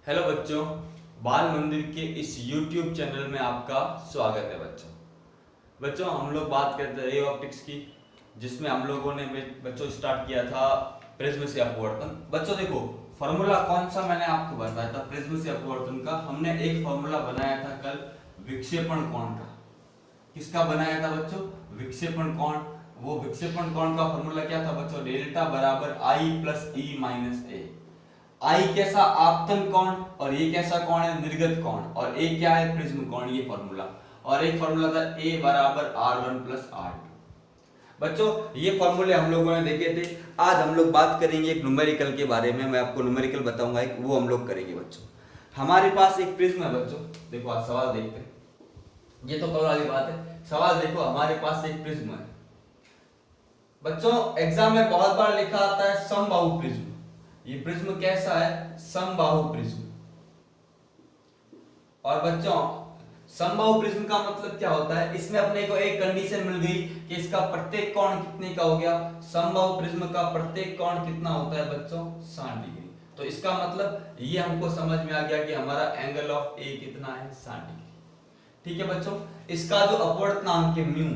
Hello बच्चों, बाल मंदिर के इस YouTube चैनल में आपका स्वागत है। बच्चों हम लोग बात करते हैं रे ऑप्टिक्स की, जिसमें हम लोगों ने बच्चों स्टार्ट किया था प्रिज्म से अपवर्तन। बच्चों देखो, फॉर्मूला कौन सा मैंने आपको बताया था प्रिज्म से अपवर्तन का। हमने एक फॉर्मूला बनाया था कल विक्षेपण कोण का। किसका बनाया था बच्चों? विक्षेपण कोण। वो विक्षेपण कोण का फॉर्मूला क्या था बच्चों? डेल्टा बराबर आई प्लस ई माइनस ए। आई कैसा? आपतन कोण, और ये कैसा कोण है? निर्गत कोण। और ए क्या है? प्रिज्म कोण। ये फॉर्मूला। और एक फॉर्मूला था ए बराबर R1 प्लस R2। बच्चों ये फॉर्मूले हम लोगों ने देखे थे। आज हम लोग बात करेंगे एक न्यूमेरिकल के बारे में। मैं आपको न्यूमेरिकल बताऊंगा एक, वो हम लोग करेंगे बच्चों। हमारे पास एक प्रिज्म है बच्चों। देखो आज सवाल देखते हैं। ये तो कल वाली बात है। सवाल देखो, हमारे पास एक प्रिज्म है बच्चों। एग्जाम में बहुत बार लिखा आता है समबाहु प्रिज्म। ये प्रिज्म कैसा है? समबाहु प्रिज्म। और बच्चों समबाहु प्रिज्म का मतलब क्या होता है? इसमें अपने को एक कंडीशन मिल गई कि इसका प्रत्येक कोण कितने का हो गया? समबाहु प्रिज्म का प्रत्येक कोण कितना होता है बच्चों? 60 डिग्री। तो इसका मतलब ये हमको समझ में आ गया कि हमारा एंगल ऑफ ए कितना है? 60 डिग्री। ठीक है बच्चों। इसका जो अपवर्तनांक है म्यू,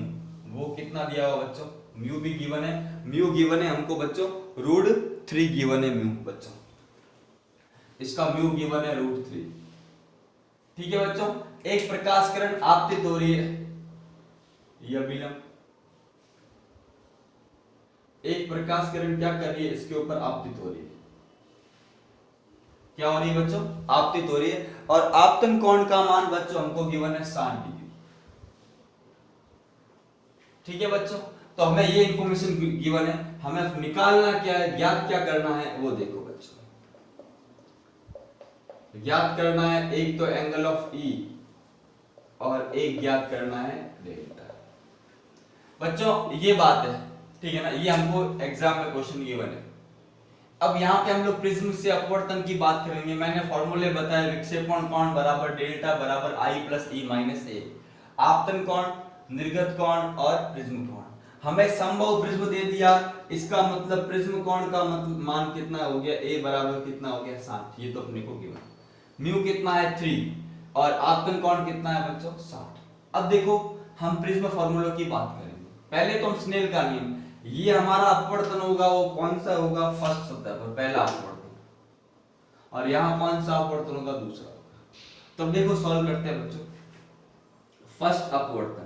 वो कितना दिया हुआ बच्चों? म्यू भी गिवन है। म्यू गिवन है हमको बच्चों √3 गिवन है म्यू बच्चों। इसका म्यू गिवन है √3। ठीक है बच्चों। एक प्रकाश किरण आपतित हो रही है, यह विलंब। एक प्रकाश किरण क्या कर रही है? इसके ऊपर आपतित हो रही है। क्या हो रही है बच्चों? आपतित हो रही है। और आपतन कोण का मान बच्चों हमको गिवन है 60 डिग्री। ठीक है बच्चों। तो हमें ये इंफॉर्मेशन गिवन है, हमें निकालना क्या है, ज्ञात क्या करना है वो देखो बच्चों। ज्ञात करना है एक तो एंगल ऑफ ई, और एक ज्ञात करना है डेल्टा। बच्चों ये बात है, ठीक है ना? ये हमको एग्जाम में क्वेश्चन गिवन है। अब यहाँ पे हम लोग प्रिज्म से अपवर्तन की बात करेंगे। मैंने फॉर्मूले बताए, विक्षेपण कोण बराबर डेल्टा बराबर आई प्लस ई माइनस ए, आपतन कोण, निर्गत कोण और प्रिज्म कोण। हमें समबाहु प्रिज्म दे दिया, इसका मतलब प्रिज्म कोण का मतलब मान कितना हो गया? ए बराबर कितना हो गया? 60। ये तो अपने को गिवन। म्यू कितना है? 3। और आपतन कोण कितना है बच्चों? 60। अब देखो हम प्रिज्म फार्मूला की बात करेंगे। पहले तो हम स्नेल का नियम, ये हमारा अपवर्तन होगा, वो कौन सा होगा? फर्स्ट सतह पर पहला अपवर्तन। और यहां कौन सा अपवर्तन होगा? दूसरा होगा। तो देखो सॉल्व करते हैं बच्चों। फर्स्ट अपवर्तन,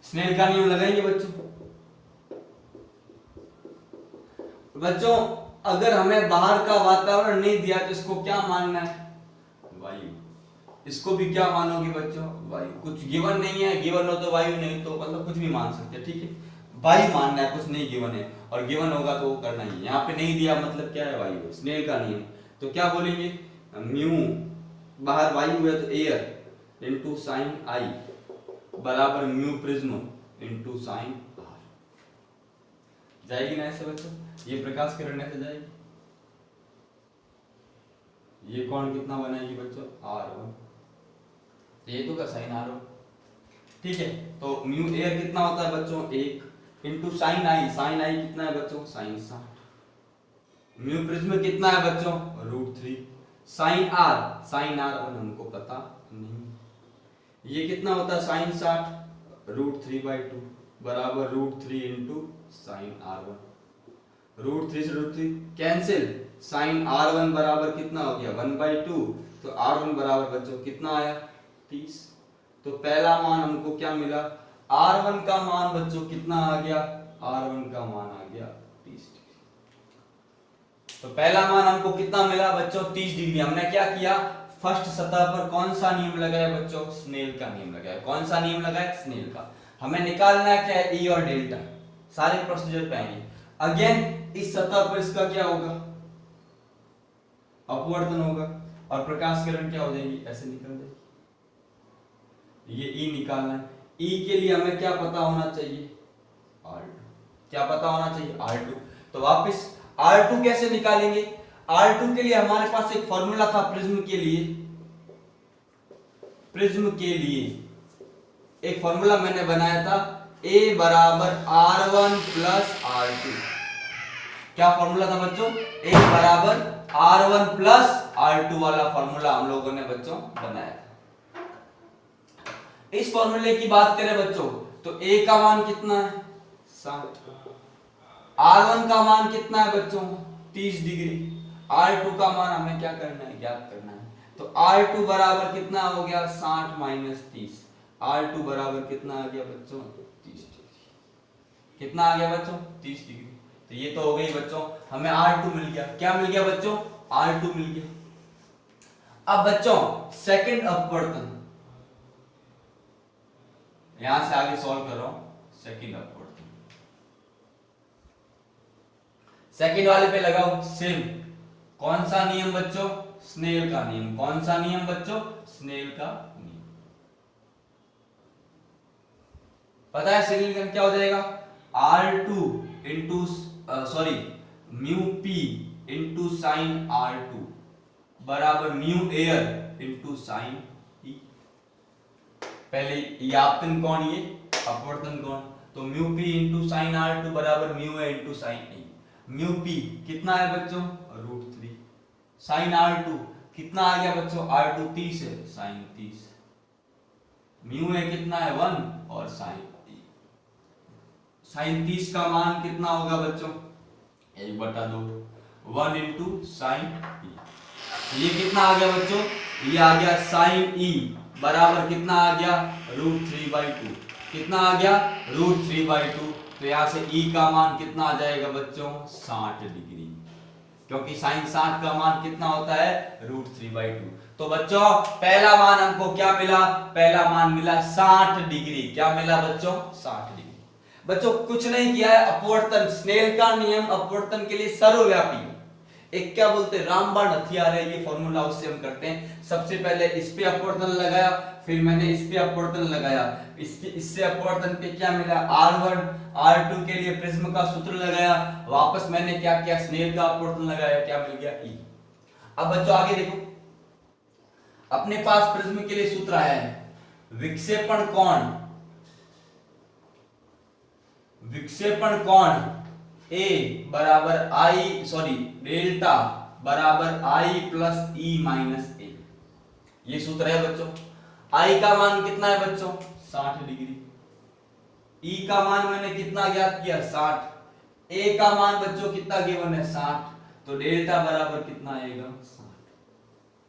स्नेल का नियम लगाएंगे बच्चों। बच्चों अगर हमें बाहर का वातावरण नहीं दिया तो इसको क्या मानना है? वायु। इसको भी क्या मानोगे बच्चों? वायु। कुछ गिवन नहीं है, गिवन हो तो वायु, नहीं तो मतलब कुछ भी मान सकते हैं। ठीक है, वायु मानना है, कुछ नहीं गिवन है। और गिवन होगा तो वो करना ही है। यहाँ पे नहीं दिया मतलब क्या है? वायु। स्नेल का नियम तो क्या बोलेंगे? म्यू, बाहर वायु है तो एयर इंटू साइन आई बराबर mu prism into sine r. जाएगी ना ऐसे बच्चों? ये प्रकाश किरण ऐसे जाएगी। ये कोण कितना बनाएगी बच्चों? R1। ये तो का साइन R1। ठीक है, तो म्यू एयर कितना होता है बच्चों? 1 इंटू साइन आई। साइन आई कितना है बच्चों? साइन 60। म्यू प्रिज्म कितना है बच्चों? √3। साइन आर, साइन R1 हमको पता नहीं। ये कितना होता है? साइन 60 √3/2 बराबर √3 इंटू साइन R1। √3 से √3 कैंसिल। साइन R1 बराबर कितना हो गया? 1/2। तो R1 बराबर बच्चों कितना आया? 30। तो पहला मान हमको क्या मिला? R1 का मान बच्चों कितना आ गया? R1 का मान आ गया 30 डिग्री। तो पहला मान हमको कितना मिला बच्चों? 30 डिग्री। हमने क्या किया? फर्स्ट सतह पर कौन सा नियम लगाया बच्चों? स्नेल का नियम लगाया। कौन सा नियम लगाया? स्नेल का। हमें निकालना है क्या है? ई और डेल्टा। सारे प्रोसीजर पे आएंगे। अगेन इस सतह पर इसका क्या होगा? अपवर्तन होगा। और प्रकाश किरण क्या हो जाएगी? ऐसे निकल जाएगी। ये ई निकालना है। ई के लिए हमें क्या पता होना चाहिए? R2। क्या पता होना चाहिए? R2। तो वापस R2 कैसे निकालेंगे? R2 के लिए हमारे पास एक फॉर्मूला था प्रिज्म के लिए। प्रिज्म के लिए एक फॉर्मूला मैंने बनाया था, A बराबर R1 प्लस R2। क्या फॉर्मूला था बच्चों? A बराबर R1 प्लस R2 वाला फॉर्मूला हम लोगों ने बच्चों बनाया था। इस फॉर्मूले की बात करें बच्चों तो A का मान कितना है? 60। R1 का मान कितना है बच्चों? 30 डिग्री। R2 का मान हमें क्या करना है? ज्ञात करना है। तो R2 बराबर कितना हो गया? 60 माइनस 30। R2 बराबर कितना आ गया बच्चों? 30 डिग्री। कितना आ गया बच्चों? 30 डिग्री। तो ये तो हो गई बच्चों, हमें R2 मिल गया। क्या मिल गया बच्चों? R2 मिल गया। अब बच्चों सेकंड अपवर्तन, यहां से आगे सॉल्व कर रहा हूं। सेकंड अपवर्तन, सेकंड वाले पे लगाओ सेम। कौन सा नियम बच्चों? स्नेल का नियम। कौन सा नियम बच्चों? स्नेल का नियम। पता है स्नेल का क्या हो जाएगा? R2 into sorry mu P into sine R2 बराबर म्यू एयर इंटू साइन ई। पहले ये आपतन कौन, ये अपवर्तन कौन? तो mu P into sine R2 बराबर mu A into sine E. Mu P कितना है बच्चों? √3। साइन R2 कितना आ गया बच्चों? R2 30 है, साइन 30। म्यू ए कितना है? 1 और साइन ई। साइन 30 का मान कितना होगा बच्चों? 1/2। 1 इंटू साइन ई। ये कितना आ गया बच्चों? ये आ गया साइन ई बराबर कितना आ गया? √3/2। कितना आ गया? √3/2। तो यहां से ई का मान कितना आ जाएगा बच्चों? 60 डिग्री, क्योंकि साइन 60 का मान कितना होता है? √3/2। तो बच्चों पहला मान हमको क्या मिला? पहला मान मिला 60 डिग्री। क्या मिला बच्चों? 60 डिग्री। बच्चों कुछ नहीं किया है, अपवर्तन, स्नेल का नियम अपवर्तन के लिए सर्वव्यापी है। एक क्या बोलते हैं? रामबाण हथियार है ये फॉर्मूला, उससे हम करते हैं। सबसे पहले इस पे अपवर्तन लगाया, फिर मैंने इस पे अपवर्तन लगाया, इससे अपवर्तन पे क्या मिला? R1 R2 के लिए प्रिज्म का सूत्र लगाया, वापस मैंने क्या किया? स्नेल का अपवर्तन लगाया, क्या मिल गया? E। अब बच्चों आगे देखो, अपने पास प्रिज्म के लिए सूत्र आया है, विक्षेपण कोण, विक्षेपण कोण A बराबर I सॉरी डेल्टा बराबर I plus E minus A। ये सूत्र है बच्चों। I का मान कितना है बच्चों? 60 डिग्री। E का मान मैंने कितना ज्ञात किया? 60। A का मान बच्चों कितना गिवन है? 60। तो डेल्टा बराबर कितना आएगा? 60।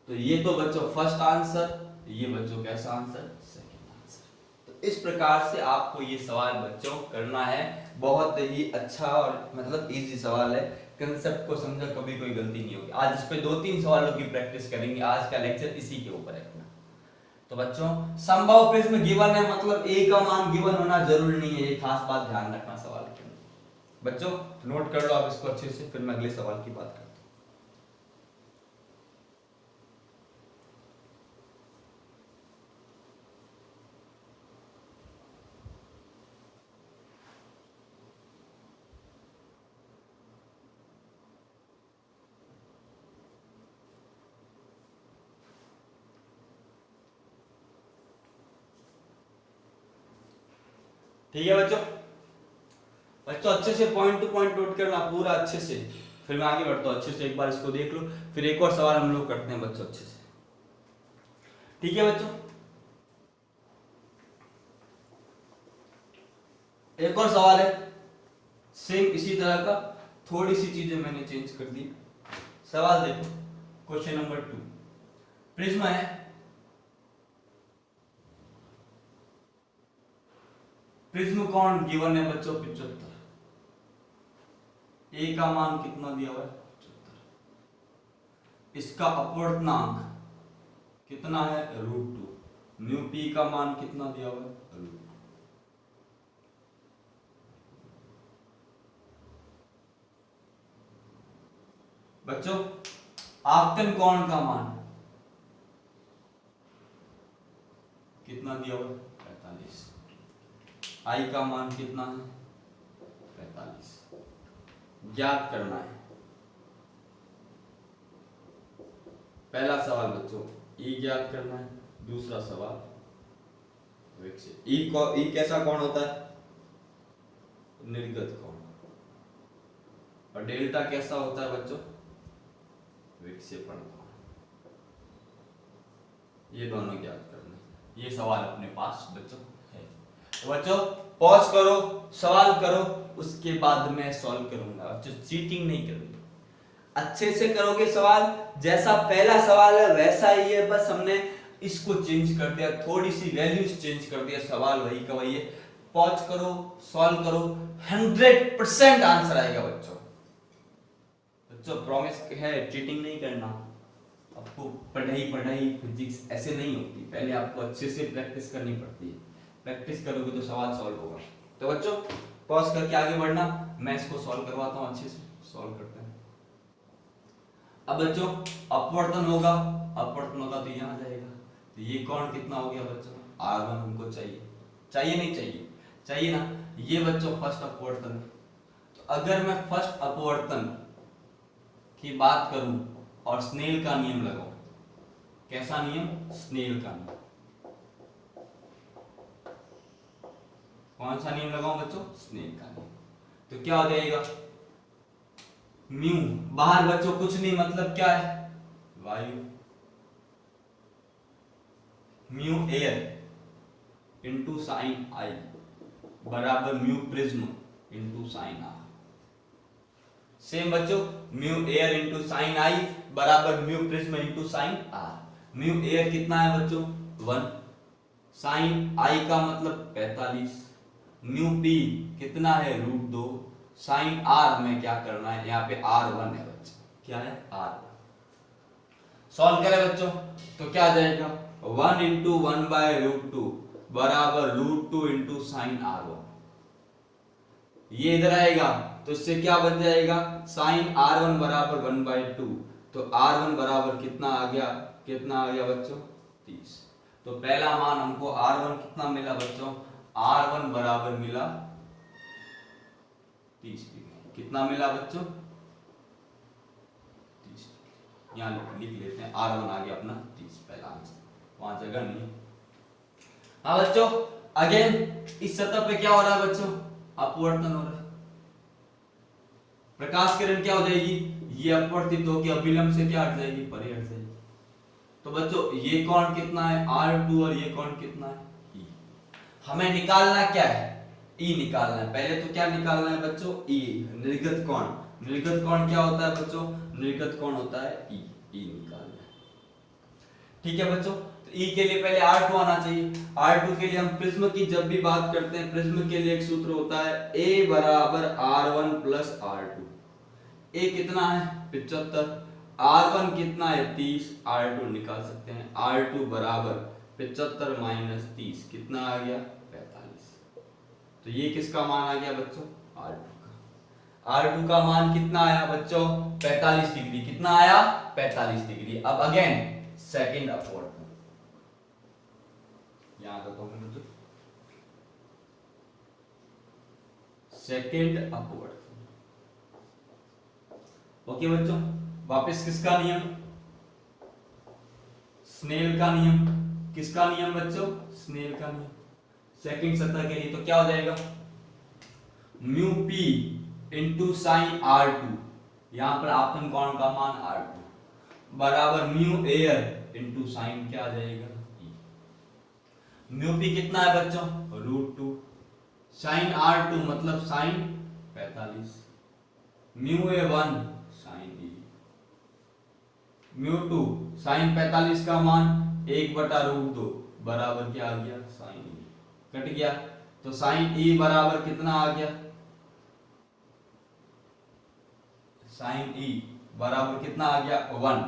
तो ये तो बच्चों फर्स्ट आंसर, ये बच्चों कैसा आंसर? Second answer. तो इस प्रकार से आपको ये सवाल बच्चों करना है। बहुत ही अच्छा और मतलब इजी सवाल है, कंसेप्ट को समझा, कभी कोई गलती नहीं होगी। आज इस पे 2-3 सवालों की प्रैक्टिस करेंगे। आज का लेक्चर इसी के ऊपर है अपना। तो बच्चों संभव प्रिज्म गिवन है, मतलब A का मान गिवन होना जरूरी नहीं है, ये खास बात ध्यान रखना सवाल के अंदर। बच्चों नोट कर लो आप इसको अच्छे से, फिर मैं अगले सवाल की बात करता हूं। ठीक है बच्चों, बच्चों अच्छे से पॉइंट टू पॉइंट नोट करना पूरा अच्छे से, फिर मैं आगे बढ़ता हूँ। अच्छे से एक बार इसको देख लो, फिर एक और सवाल हम लोग करते हैं बच्चों अच्छे से। ठीक है बच्चों, एक और सवाल है सेम इसी तरह का, थोड़ी सी चीजें मैंने चेंज कर दी। सवाल देखो, क्वेश्चन नंबर 2। प्रिज्म है, प्रिज्म कोण गिवन है बच्चों 75। ए का मान कितना दिया हुआ है? 75। इसका अपवर्तनांक कितना है? √2। म्यू पी का मान कितना दिया हुआ है? √2। बच्चों आपतन कोण का मान कितना दिया हुआ है? 45। आई का मान कितना है? 45। ज्ञात करना है। पहला सवाल बच्चों ई ज्ञात करना है, दूसरा सवाल विक्षेप। ई कैसा कोण होता है? निर्गत कोण। और डेल्टा कैसा होता है बच्चों? विक्षेपण कोण। ये दोनों ज्ञात करने, ये सवाल अपने पास बच्चों है। तो बच्चों पॉज करो, सवाल करो, उसके बाद मैं सॉल्व करूंगा। बच्चों चीटिंग नहीं करूंगा, अच्छे से करोगे सवाल। जैसा पहला सवाल है वैसा ही है, बस हमने इसको चेंज कर दिया, थोड़ी सी वैल्यूज चेंज कर दिया, सवाल वही का वही है। पॉज करो, सॉल्व करो, 100% आंसर आएगा बच्चों। बच्चों प्रॉमिस है, चीटिंग नहीं करना। आपको पढ़ाई फिजिक्स ऐसे नहीं होती, पहले आपको अच्छे से प्रैक्टिस करनी पड़ती है। प्रैक्टिस करोगे तो सवाल सॉल्व होगा। तो बच्चों पॉज करके आगे बढ़ना, मैं इसको सॉल्व करवाता हूँ, अच्छे से सॉल्व करते हैं। अब बच्चों अपवर्तन होगा, तो यहाँ जाएगा, तो ये कोण कितना हो गया बच्चों? R1 हमको चाहिए, चाहिए नहीं चाहिए? चाहिए ना। ये बच्चों फर्स्ट अपवर्तन है। तो अगर मैं फर्स्ट अपवर्तन की बात करूं और स्नेल का नियम लगाऊं, कैसा नियम? स्नेल का नियम। कौन सा नियम लगाऊं बच्चों? स्नेल का नियम। तो क्या हो जाएगा? म्यू बाहर बच्चों कुछ नहीं, मतलब क्या है? वायु। Mu air into sine i बराबर mu prism into sine r. Same बच्चों, mu air into sine i बराबर mu prism into sine r. Mu air कितना है बच्चों? 1। साइन आई का मतलब 45। म्यू पी कितना है? √2। साइन आर में क्या करना है? यहाँ पे R1 है बच्चों, क्या है? R1। सॉल्व करें बच्चों तो क्या आ जाएगा? 1 इंटू 1/√2 बराबर √2 इंटू साइन R1। ये इधर आएगा तो इससे क्या बन जाएगा? साइन R1 बराबर 1/2। तो R1 बराबर कितना आ गया? कितना आ गया बच्चों? 30। तो पहला मान हमको R1 कितना मिला बच्चों? R1 बराबर मिला 30 डिग्री। कितना मिला बच्चों? 30 डिग्री। यहाँ लिख लेते हैं, R1 आ गया अपना 30, पहला आंसर। वहां जगह नहीं। हाँ बच्चों, अगेन इस सतह पे क्या हो रहा है बच्चों? अपवर्तन हो रहा है। प्रकाश किरण क्या हो जाएगी? ये अपवर्तित होकर अभिलंब से क्या हट जाएगी? परे हट जाएगी। तो बच्चों ये कोण कितना है? R2 और ये कोण कितना है? E। हमें निकालना क्या है? E निकालना है। पहले तो क्या निकालना है बच्चों? E, निर्गत कोण। निर्गत कोण क्या होता है बच्चों? निर्गत कोण होता है E। E निकालना है, ठीक है बच्चों। तो E के लिए पहले R2 आना चाहिए। R2 के लिए हम प्रिज्म की जब भी बात करते हैं, प्रिज्म के लिए एक सूत्र होता है A बराबर R1 प्लस R2। A कितना है? 75। R1 कितना है? 30। R2 निकाल सकते हैं। R2 बराबर 75 माइनस 30 कितना आ गया? 45। तो ये किसका मान आ गया बच्चों? R2 का। R2 का मान कितना आया बच्चों? 45 डिग्री। कितना आया? 45 डिग्री। अब अगेन सेकंड अपवर्तन, यहां तक तो बच्चों सेकंड अपवर्तन। ओके बच्चों, वापस किसका नियम? स्नेल का नियम। किसका नियम बच्चों? स्नेल का नियम। सेकंड सतह के लिए तो क्या हो जाएगा? Mu P into sine R2, यहां पर आपतन कोण का मान R2 बराबर म्यू एयर इंटू साइन क्या आ जाएगा? E। म्यू पी कितना है बच्चों? √2। साइन R2 मतलब sign 45। Mu A 1 sign E। Mu 2 sign 45 का मान 1/√2 बराबर क्या आ गया? Sign E। कट गया तो साइन E बराबर कितना आ गया? साइन E बराबर कितना आ गया? 1।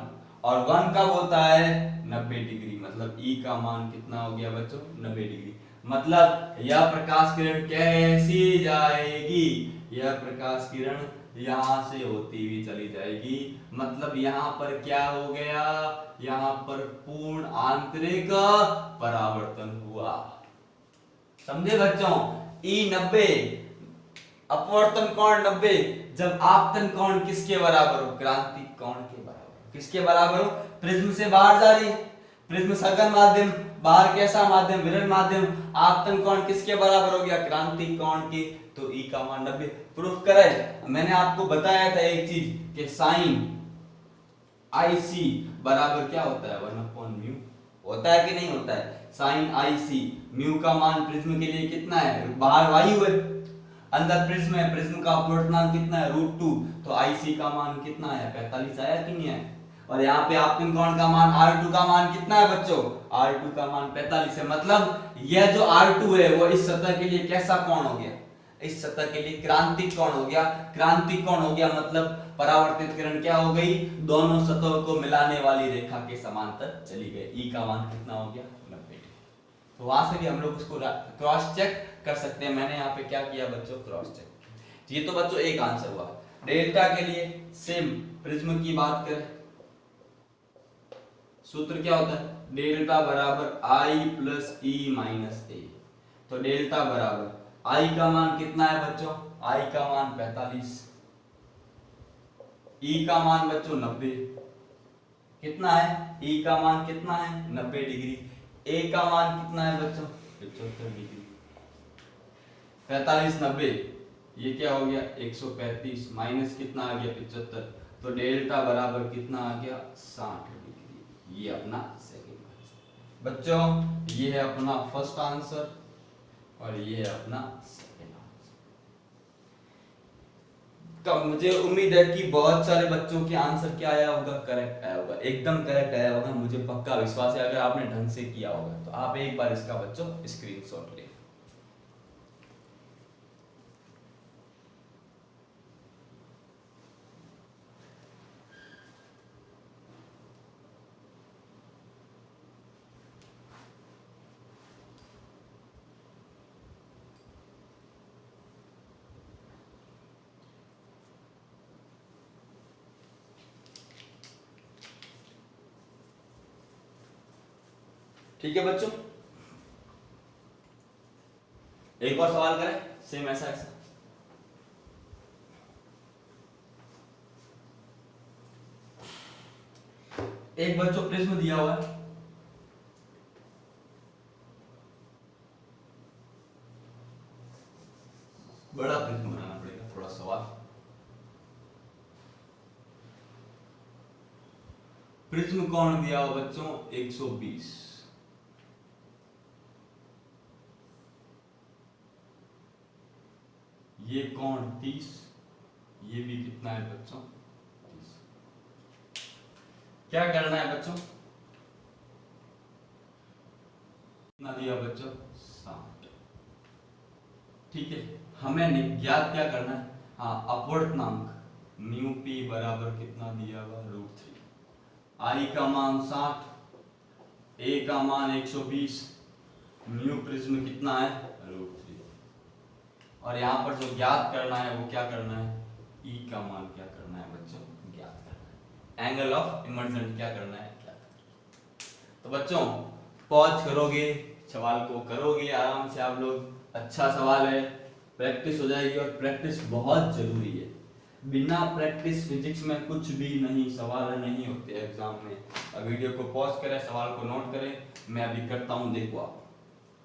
और 1 कब होता है? 90 डिग्री। मतलब E का मान कितना हो गया बच्चों? 90 डिग्री। मतलब यह प्रकाश किरण कैसी जाएगी? यह प्रकाश किरण यहां से होती हुई चली जाएगी। मतलब यहां पर क्या हो गया? यहां पर पूर्ण आंतरिक परावर्तन हुआ। समझे बच्चों? E 90, अपवर्तन कोण 90। जब आपतन कोण किसके बराबर हो? क्रांतिक कोण के बराबर। किसके बराबर हो? प्रिज्म से बाहर जा रही है। प्रिज्म सघन माध्यम, बाहर कैसा माध्यम, विरल माध्यम, आपतन कोण किसके बराबर हो गया, क्रांतिक कोण के, तो ई का मान 90। प्रूफ करें, मैंने आपको बताया था एक चीज कि साइन IC बराबर क्या होता है, 1/म्यू होता है कि नहीं होता है। साइन IC, म्यू का मान प्रिज्म के लिए कितना है, बाहर वायु है, अंदर प्रिज्म है, प्रिज्म का अपवर्तनांक कितना है, √2, तो IC का मान कितना है, 45 आया कि नहीं आया। और यहाँ पे आपतन कोण का मान R2 का मान कितना है बच्चों, R2 का मान 45 है। मतलब यह जो R2 है वो इस सतह के लिए कैसा कोण हो गया, इस सतह के लिए क्रांतिक कोण हो गया। क्रांतिक कोण हो गया मतलब परावर्तित किरण क्या हो गई, दोनों सतहों को मिलाने वाली रेखा के समांतर चली गई। ई का मान कितना हो गया, 90। तो वहां से भी हम लोग उसको क्रॉस चेक कर सकते हैं। मैंने यहाँ पे क्या किया बच्चों, क्रॉस चेक। ये तो बच्चों एक आंसर हुआ। डेल्टा के लिए सेम, प्रिज्म की बात करें, सूत्र क्या होता है, डेल्टा बराबर I प्लस E माइनस ए। तो डेल्टा बराबर I का मान कितना है बच्चों, I का मान 45, E का मान बच्चों 90, कितना है, E का मान कितना है 90 डिग्री, A का मान कितना है बच्चों 75 डिग्री। 45 90 ये क्या हो गया 135 माइनस कितना आ गया 75, तो डेल्टा बराबर कितना आ गया 60 डिग्री। ये अपना सेकंड आंसर बच्चों, ये है अपना फर्स्ट आंसर और ये है अपना सेकंड आंसर। मुझे उम्मीद है कि बहुत सारे बच्चों के आंसर क्या आया होगा, करेक्ट आया होगा, एकदम करेक्ट आया होगा, मुझे पक्का विश्वास है। अगर आपने ढंग से किया होगा तो आप एक बार इसका बच्चों स्क्रीनशॉट ले। ठीक है बच्चों, एक और सवाल करें सेम ऐसा ऐसा। एक बच्चों प्रिज्म दिया हुआ है, बड़ा प्रिज्म बनाना पड़ेगा थोड़ा सवाल। प्रिज्म कोण दिया हुआ बच्चों 120, ये कोण 30, ये भी कितना है बच्चों 30। क्या करना है बच्चों, कितना दिया बच्चों 60। ठीक है, हमें ज्ञात क्या करना है, हाँ अपवर्तनांक म्यू पी बराबर कितना दिया हुआ √3। आई का मान 60, ए का मान 120, म्यू प्रिज्म कितना है √3। और यहाँ पर जो ज्ञात करना है वो क्या करना है, ई का मान क्या करना है बच्चों ज्ञात करना है, एंगल ऑफ इमर्जेंट क्या करना है ज्ञात करना है। तो बच्चों पॉज करोगे, सवाल को करोगे आराम से आप लोग, अच्छा सवाल है, प्रैक्टिस हो जाएगी और प्रैक्टिस बहुत जरूरी है। बिना प्रैक्टिस फिजिक्स में कुछ भी नहीं, सवाल नहीं होते एग्जाम में। अब वीडियो को पॉज करें, सवाल को नोट करें, मैं अभी करता हूं, देखो आप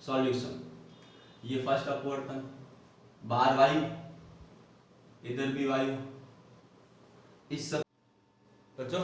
सॉल्यूशन। ये फर्स्ट अपवर्तन, बाहर वायु, इधर भी वायु, इस सब बच्चों,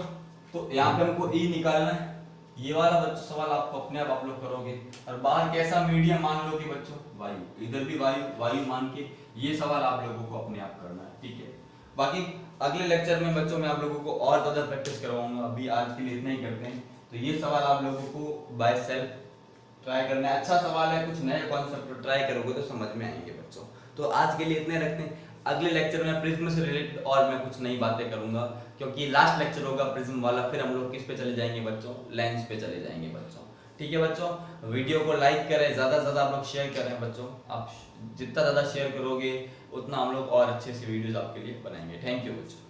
तो यहाँ पे हमको ई निकालना है। ये वाला बच्चों सवाल आपको अपने आप लोग करोगे। और बाहर कैसा मीडियम मान लो कि बच्चों वायु, इधर भी वायु, वायु मान के ये सवाल आप लोगों को अपने आप करना है। ठीक है, बाकी अगले लेक्चर में बच्चों मैं आप लोगों को और ज्यादा प्रैक्टिस करवाऊंगा। अभी आज के लिए इतना ही करते हैं। तो ये सवाल आप लोगों को बाय सेल्फ ट्राई करना है। अच्छा सवाल है, कुछ नए कॉन्सेप्ट ट्राई करोगे तो समझ में आएंगे बच्चों। तो आज के लिए इतने रखते हैं। अगले लेक्चर में प्रिज्म से रिलेटेड और मैं कुछ नई बातें करूंगा, क्योंकि लास्ट लेक्चर होगा प्रिज्म वाला। फिर हम लोग किस पे चले जाएंगे बच्चों, लेंस पे चले जाएंगे बच्चों। ठीक है बच्चों, वीडियो को लाइक करें, ज्यादा से ज्यादा आप लोग शेयर करें बच्चों। आप जितना ज्यादा शेयर करोगे उतना हम लोग और अच्छे से वीडियोस आपके लिए बनाएंगे। थैंक यू बच्चों।